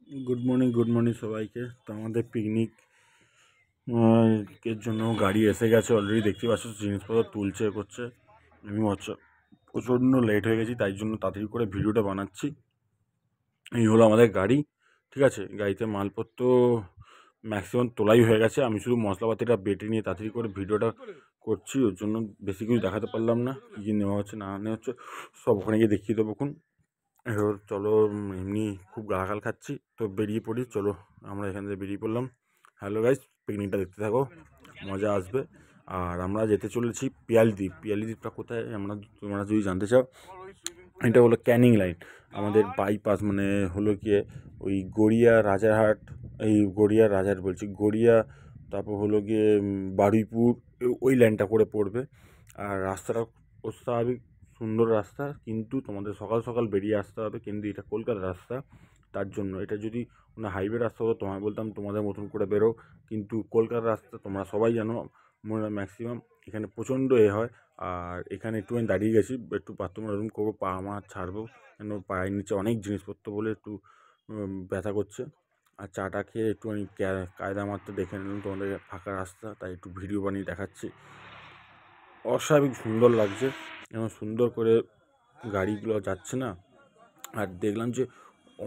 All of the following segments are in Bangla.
গুড মর্নিং সবাইকে। তো আমাদের পিকনিক এর জন্য গাড়ি এসে গেছে অলরেডি, দেখতে পাচ্ছ জিনিসপত্র তুলছে করছে। আমি প্রচণ্ড লেট হয়ে গেছি, তাই জন্য তাড়াতাড়ি করে ভিডিওটা বানাচ্ছি। এই হলো আমাদের গাড়ি, ঠিক আছে। গাড়িতে মালপত্র ম্যাক্সিমাম তোলাই হয়ে গেছে, আমি শুধু মশলাপাতিটা বেটে নিয়ে তাড়াতাড়ি করে ভিডিওটা করছি। ওর জন্য বেশি কিছু দেখাতে পারলাম না, কী কী নেওয়া হচ্ছে না নেওয়া হচ্ছে সব ওখানে গিয়ে দেখিয়ে দেবো। এবার চলো, এমনি খুব গালাগাল খাচ্ছি, তো বেরিয়ে পড়ি। চলো আমরা এখান থেকে বেরিয়ে পড়লাম। হ্যালো গাইস, পিকনিকটা দেখতে থাকো, মজা আসবে। আর আমরা যেতে চলেছি পিয়ালিদ্বীপ। পিয়ালিদ্বীপটা কোথায় তোমরা যদি জানতে চাও, এটা হলো ক্যানিং লাইন। আমাদের বাইপাস মানে হলো গিয়ে ওই গড়িয়া রাজারহাট, গড়িয়া, তারপর হলো গিয়ে বারুইপুর, ওই লাইনটা করে পড়বে। আর রাস্তাটা অস্বাভাবিক সুন্দর রাস্তা, কিন্তু তোমাদের সকাল সকাল বেরিয়ে আসতে হবে, কিন্তু এটা কলকাতার রাস্তা। তার জন্য এটা যদি কোনো হাইওয়ে রাস্তা হতো তোমায় বলতাম তোমাদের মতন করে বেরো, কিন্তু কলকাতার রাস্তা তোমরা সবাই জানো, ম্যাক্সিমাম এখানে প্রচণ্ড হয়। আর এখানে একটুখানি দাঁড়িয়ে গেছি, একটু বাথরুম করবো, পা মা ছাড়বো, কেন পায়ের নিচে অনেক জিনিসপত্র বলে একটু ব্যথা করছে। আর চাটা খেয়ে একটুখানি কায়দা মারতে দেখে নিলাম তোমাদের ফাঁকা রাস্তা, তাই একটু ভিডিও বানিয়ে দেখাচ্ছি। অস্বাভাবিক সুন্দর লাগছে, এমন সুন্দর করে গাড়িগুলো যাচ্ছে না। আর দেখলাম যে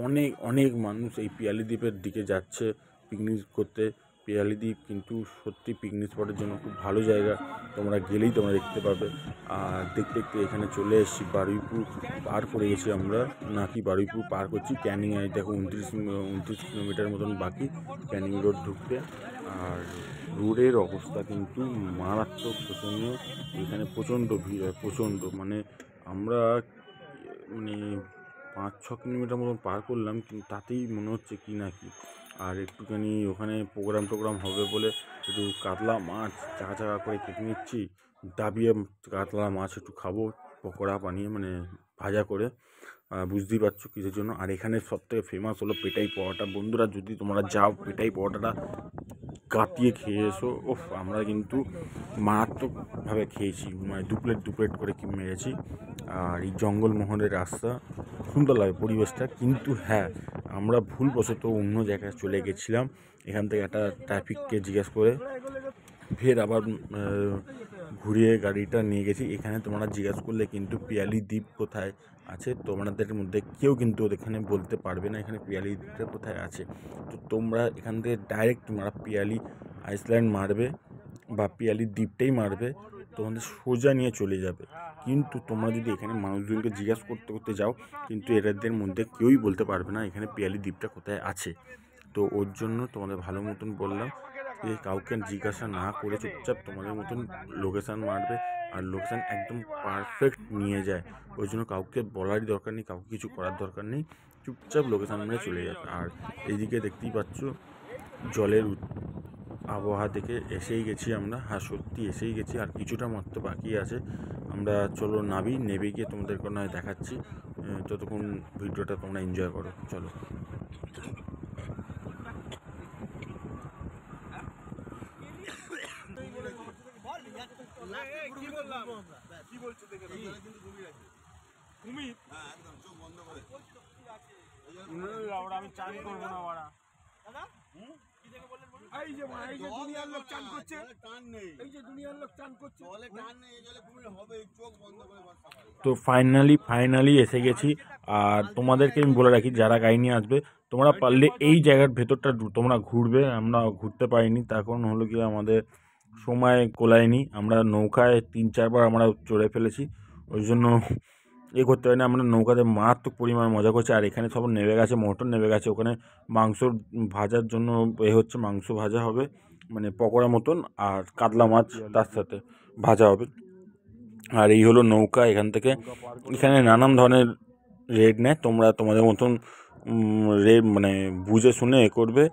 অনেক অনেক মানুষ এই পিয়ালিদ্বীপের দিকে যাচ্ছে পিকনিক করতে। পিয়ালিদ্বীপ কিন্তু সত্যি পিকনিক স্পটের জন্য খুব ভালো জায়গা, তোমরা গেলেই তোমরা দেখতে পাবে। আর দেখতে দেখতে এখানে চলে এসেছি, বারুইপুর পার করে গেছি আমরা, নাকি বারুইপুর পার করছি। ক্যানিংয়ে দেখো 29 কিলোমিটার মতন বাকি ক্যানিং রোড ঢুকতে। আর রোডের অবস্থা কিন্তু মারাত্মক শোচনীয়, এখানে প্রচণ্ড ভিড় হয়, প্রচণ্ড মানে আমরা 5-6 কিলোমিটার মতন পার করলাম, কিন্তু তাতেই মনে হচ্ছে কি না কি। আর একটুখানি ওখানে প্রোগ্রাম হবে বলে একটু কাতলা মাছ চাকা চাকা করে কেটে নিচ্ছি, দাবিয়ে কাতলা মাছ একটু খাবো পকোড়া বানিয়ে, মানে ভাজা করে। বুঝতেই পারছো কিসের জন্য। আর এখানে সবথেকে ফেমাস হলো পেটাই পরোটা। বন্ধুরা যদি তোমরা যাও, পেটাই পরোটাটা কাটিয়ে খেয়ে এসো। আমরা কিন্তু মারাত্মকভাবে খেয়েছি, মানে দু প্লেট করে কি মেরেছি। আর এই জঙ্গলমহলের রাস্তা সুন্দর লাগে পরিবেশটা, কিন্তু হ্যাঁ, আমরা ভুলবশত অন্য জায়গায় চলে গেছিলাম। এখান থেকে একটা ট্রাফিককে জিজ্ঞেস করে ফের আবার ঘুরিয়ে গাড়িটা নিয়ে গেছি। এখানে তোমরা জিজ্ঞেস করলে কিন্তু পিয়ালি দ্বীপ কোথায় আছে, তোমাদের মধ্যে কেউ কিন্তু এখানে বলতে পারবে না এখানে পিয়ালি দ্বীপটা কোথায় আছে। তো তোমরা এখান থেকে ডাইরেক্ট তোমরা পিয়ালি আইসল্যান্ড মারবে বা পিয়ালি দ্বীপটাই মারবে, তোমাদের সোজা নিয়ে চলে যাবে। কিন্তু তোমরা যদি এখানে মানুষজনকে জিজ্ঞাসা করতে করতে যাও, কিন্তু এদের মধ্যে কেউই বলতে পারবে না এখানে পিয়ালি দ্বীপটা কোথায় আছে। তো ওর জন্য তোমাদের ভালো মতন বললাম যে কাউকে জিজ্ঞাসা না করে চুপচাপ তোমাদের মতন লোকেশান মারবে। আর লোকেশান একদম পারফেক্ট নিয়ে যায়, ওই জন্য কাউকে বলারই দরকার নেই, কাউকে কিছু করার দরকার নেই, চুপচাপ লোকেশান মেরে চলে যাবে। আর এইদিকে দেখতেই পাচ্ছ জলের আবহাওয়া দেখে এসেই গেছি আমরা। হ্যাঁ, সত্যি এসেই গেছি, আর কিছুটা মাত্র বাকি আছে। আমরা চলো নেবে গিয়ে তোমাদেরকে নয় দেখাচ্ছি। ততক্ষণ ভিডিওটা তোমরা এনজয় করো, চলো। আমি চান করবো না বাড়া। তো ফাইনালি এসে গেছি। আর তোমাদেরকে আমি বলে রাখি, যারা গাড়ি নিয়ে আসবে তোমরা পারলে এই জায়গার ভেতরটা তোমরা ঘুরবে। আমরা ঘুরতে পারিনি, তার কারণ হলো কি আমাদের সময় কোলায়নি। আমরা নৌকায় 3-4 বার আমরা চড়ে ফেলেছি, ওই জন্য করতে পারি না। আমরা নৌকাতে মারাত্মক পরিমাণ মজা করছি। আর এখানে সব নেমে গেছে, মটন নেমে গেছে, ওখানে মাংস ভাজার জন্য হচ্ছে, মাংস ভাজা হবে মানে পকোড়া মতন, আর কাতলা মাছ তার সাথে ভাজা হবে। আর এই হলো নৌকা। এখানে নানান ধরনের রেট নেয়, তোমরা তোমাদের মতন রেট মানে বুঝে শুনে করবে।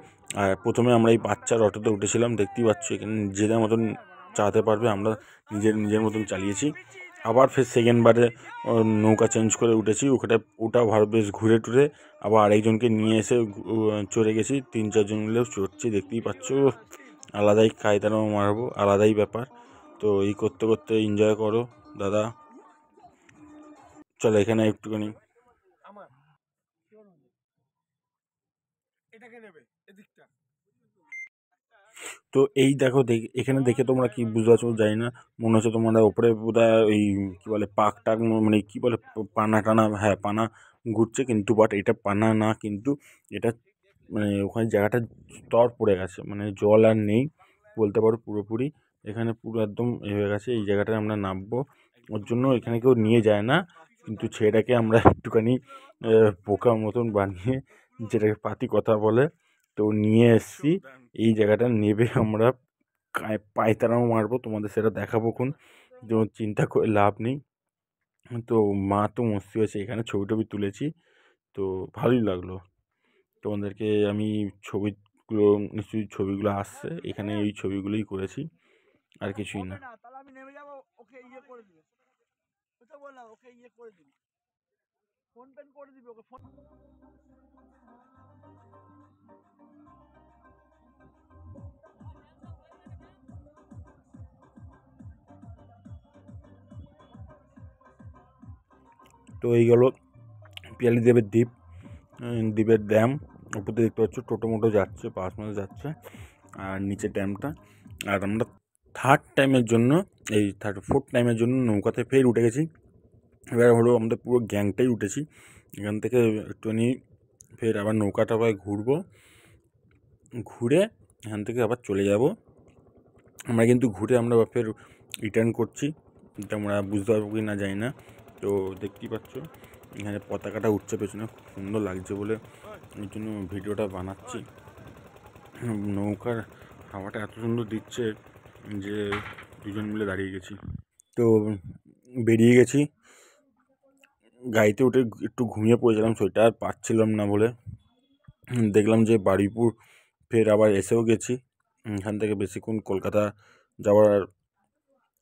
আর প্রথমে আমরা এই বাচ্চার অটোতে উঠেছিলাম, দেখতেই পাচ্ছ এখানে নিজেদের মতন চালাতে পারবে, আমরা নিজের মতন চালিয়েছি। আবার ফের সেকেন্ডবারে নৌকা চেঞ্জ করে উঠেছি, ওটা ভালো বেশ ঘুরে টুরে আবার আরেকজনকে নিয়ে এসে চড়ে গেছি। 3-4 জন মিলেও চড়ছি, দেখতেই পাচ্ছ। আলাদাই কায়দানো মারবো, আলাদাই ব্যাপার। তো এই করতে করতে এনজয় করো দাদা। চলো এখানে একটুখানি তো এই দেখো এখানে দেখে তোমরা কি বুঝতে পারছো জানি না, মনে হচ্ছে তোমরা ওপরে বোধহয় ওই কি বলে পাক টাক মানে কি বলে পানা টানা, হ্যাঁ পানা ঘুরছে, কিন্তু বাট এটা পানা না, কিন্তু এটা মানে ওখানে জায়গাটা স্তর পড়ে গেছে, মানে জল আর নেই বলতে পারো পুরোপুরি। এখানে পুরো একদম এ হয়ে গেছে, এই জায়গাটায় আমরা নামবো, ওর জন্য এখানে কেউ নিয়ে যায় না, কিন্তু ছেলেটাকে আমরা একটুখানি বোকা মতন বানিয়ে, যেটাকে পাতি কথা বলে, তো নিয়ে এসছি। এই জায়গাটা নেবে আমরা পায়তারাও মারবো, তোমাদের সেটা দেখাবোক্ষণ, যেমন চিন্তা করে লাভ নেই। তো মা তো মস্তি হয়েছে, এখানে ছবি টবি তুলেছি, তো ভালোই লাগলো। তোমাদেরকে আমি ছবিগুলো, নিশ্চয়ই ছবিগুলো আসছে, এখানে এই ছবিগুলোই করেছি, আর কিছুই না। তো এই গেল পিয়ালি দেবের দ্বীপ, দ্বীপের ড্যাম। উপরে দেখতে পাচ্ছ টোটো মোটো যাচ্ছে, বাস মাস যাচ্ছে, আর নিচে ড্যামটা। আর আমরা থার্ড টাইমের জন্য, এই ফোর্থ টাইমের জন্য নৌকাতে ফের উঠে গেছি। এবার হলো আমাদের পুরো গ্যাংটাই উঠেছি, এখান থেকে একটুখানি ফের আবার নৌকাটা ঘুরবো, ঘুরে এখান থেকে আবার চলে যাব। আমরা কিন্তু ঘুরে আমরা ফের রিটার্ন করছি, এটা আমরা বুঝতে পারবো কি না জানি না। তো দেখতেই পাচ্ছ এখানে পতাকাটা উঠছে পেছনে, খুব সুন্দর লাগছে বলে ওই জন্য ভিডিওটা বানাচ্ছি। নৌকার হাওয়াটা এত সুন্দর দিচ্ছে যে দুজন মিলে দাঁড়িয়ে গেছি। তো বেরিয়ে গেছি, গাড়িতে উঠে একটু ঘুমিয়ে পড়েছিলাম, সেটা আর পাচ্ছিলাম না বলে দেখলাম যে বারুইপুর ফের আবার এসেও গেছি। এখান থেকে বেশিক্ষণ কলকাতা যাওয়ার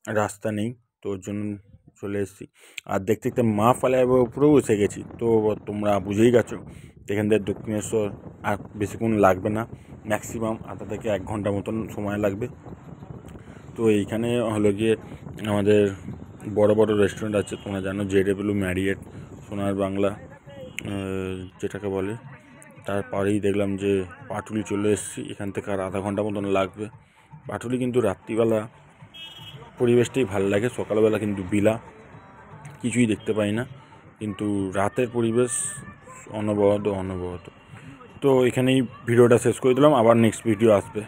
রাস্তা নেই, তো ওর জন্য চলে এসেছি। আর দেখতে দেখতে মা ফ্লাইওভারের উপরেও এসে গেছি। তো তোমরা বুঝেই গেছো এখান থেকে দক্ষিণেশ্বর আর বেশিক্ষণ লাগবে না, ম্যাক্সিমাম আধা থেকে 1 ঘন্টা মতন সময় লাগবে। তো এইখানে হলো গিয়ে আমাদের বড় বড় রেস্টুরেন্ট আছে, তোমরা জানো JW, ম্যারিয়েট, সোনার বাংলা যেটাকে বলে। তারপরেই দেখলাম যে পাটুলি চলে এসেছি, এখান থেকে আর আধা ঘন্টা মতন লাগবে। পাটুলি কিন্তু রাত্রিবেলা পরিবেশটাই ভালো লাগে, সকালবেলা কিন্তু বিলা কিছুই দেখতে পাই না, কিন্তু রাতের পরিবেশ অনবরত। তো এখানেই ভিডিওটা শেষ করে দিলাম, আবার নেক্সট ভিডিও আসবে।